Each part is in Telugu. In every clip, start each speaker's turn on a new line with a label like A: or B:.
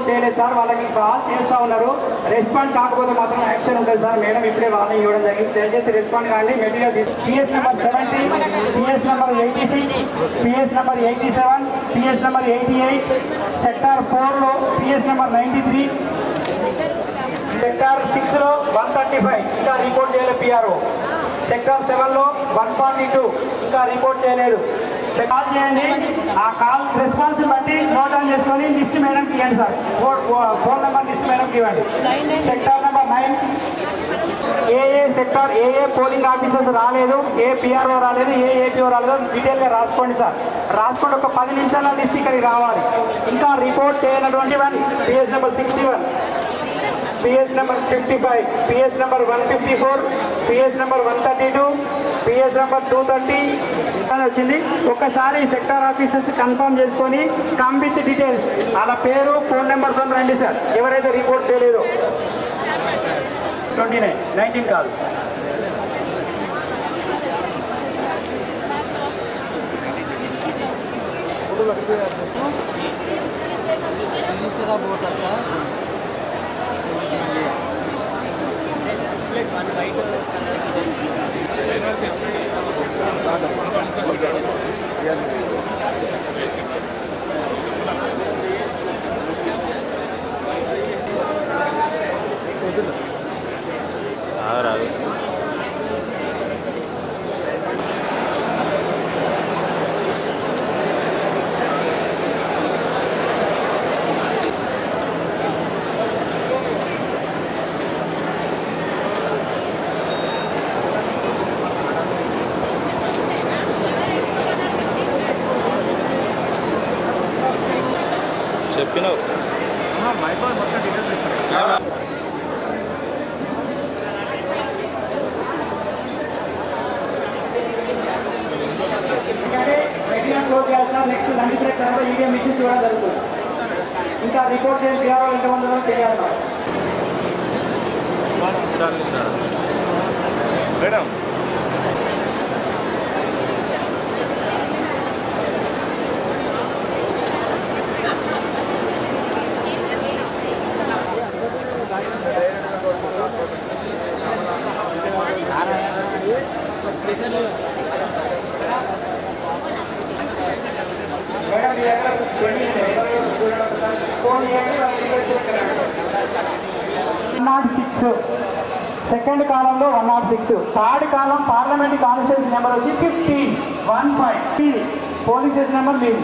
A: చేయలేదు సార్. వాళ్ళకి కాల్ చేస్తూ ఉన్నారు. రెస్పాండ్ కాకపోతే మాత్రం యాక్షన్ ఉంటుంది సార్. మేడం ఇప్పుడే వార్నింగ్ ఇవ్వడం జరిగింది. దయచేసి రెస్పాండ్ కానీ material PS number 70, PS number 86, PS number 87, PS number 88, sector 4లో పిఎస్ నెంబర్ 93, సెక్టార్ 6లో 135 ఇంకా రిపోర్ట్ చేయలేదు పిఆర్ఓ. సెక్టార్ 7లో 142 ఇంకా రిపోర్ట్ చేయలేదు. కాల్ చేయండి. ఆ కాల్ రెస్పాన్స్ బట్టి నోట్ డౌన్ చేసుకొని లిస్ట్ మేడంకి ఇవ్వండి సార్. ఫోన్ నెంబర్ లిస్ట్ మేడంకి ఇవ్వండి. Sector number 9 sector polling officers రాలేదు, పిఆర్ఓ రాలేదు, ఏపీఓ రాలేదు, డీటెయిల్గా రాసుకోండి సార్. రాసుకోండి. ఒక 10 నిమిషాల లిస్ట్ ఇక్కడికి రావాలి. ఇంకా రిపోర్ట్ చేయనటువంటి PS number 61, PS number 55, PS number 154, PS number 132, PS number 230 అని వచ్చింది. ఒక్కసారి సెక్టార్ ఆఫీసర్స్ కన్ఫర్మ్ చేసుకొని కమ్ విత్ డీటెయిల్స్, వాళ్ళ పేరు ఫోన్ నెంబర్తో రండి సార్. ఎవరైతే రిపోర్ట్ చేయలేదో 29, 19 కాదు.
B: చెప్పినావు
C: మొత్తం డీటెయిల్స్
A: నెక్స్ట్ లంచ్ బ్రేక్ తర్వాత ఈవీఎం మిషన్ చూడడం జరుగుతుంది. ఇంకా రిపోర్ట్ చేసి పిఆర్ఓ ఎంతమంది తెలియాలి
B: మేడం.
A: సెకండ్ కాలంలో 106, థర్డ్ కాలం పార్లమెంట్ కాన్స్టిట్యూన్సీ నెంబర్ వచ్చి 15 పోలింగ్ స్టేషన్ నెంబర్ మీది.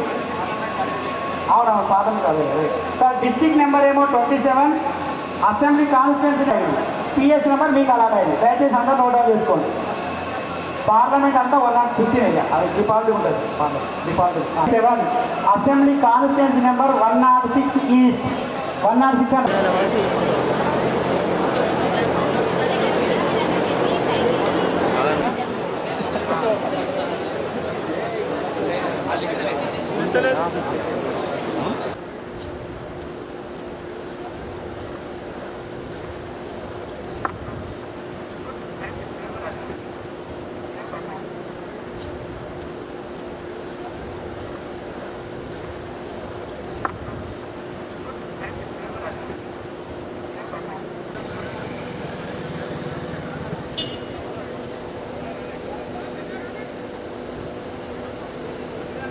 A: అవునవును పాదం కాదు సార్. డిస్ట్రిక్ట్ నెంబర్ ఏమో 27, అసెంబ్లీ కాన్స్టిట్యూన్సీ పిఎస్ నెంబర్ మీకు అలాట్ అయింది. దయచేసి అంతా నోట్ డౌన్ చేసుకోండి. పార్లమెంట్ అంతా 115 అది డిఫాల్ట్ ఉంటుంది. Default 7 assembly constituency number 106 east 106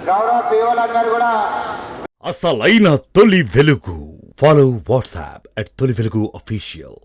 C: గౌరవ పీఓలందరూ కూడా
D: అసలైన తొలి వెలుగు. ఫాలో వాట్సాప్ @తొలి వెలుగు official.